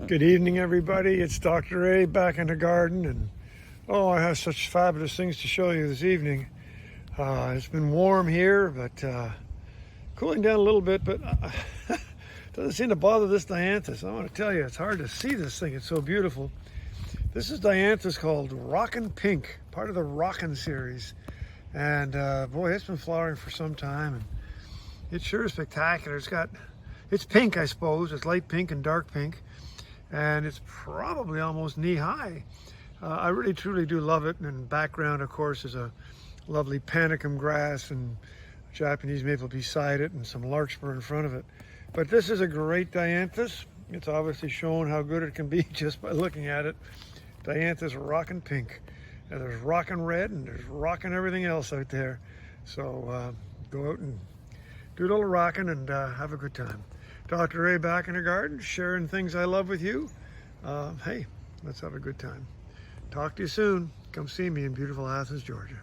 Good evening, everybody. It's Dr. A back in the garden, and oh, I have such fabulous things to show you this evening. It's been warm here, but cooling down a little bit, but doesn't seem to bother this Dianthus. I want to tell you, it's hard to see this thing. It's so beautiful. This is Dianthus called Rockin Pink, part of the Rockin Series, and boy, it's been flowering for some time, and it sure is spectacular. It's pink, I suppose. It's light pink and dark pink, and it's probably almost knee-high. I really, truly do love it. And in the background, of course, is a lovely panicum grass and Japanese maple beside it and some larkspur in front of it. But this is a great Dianthus. It's obviously shown how good it can be just by looking at it. Dianthus Rockin Pink. And there's Rockin Red and there's Rockin everything else out there. So go out and do a little rocking and have a good time. Dr. A back in the garden, sharing things I love with you. Hey, let's have a good time. Talk to you soon. Come see me in beautiful Athens, Georgia.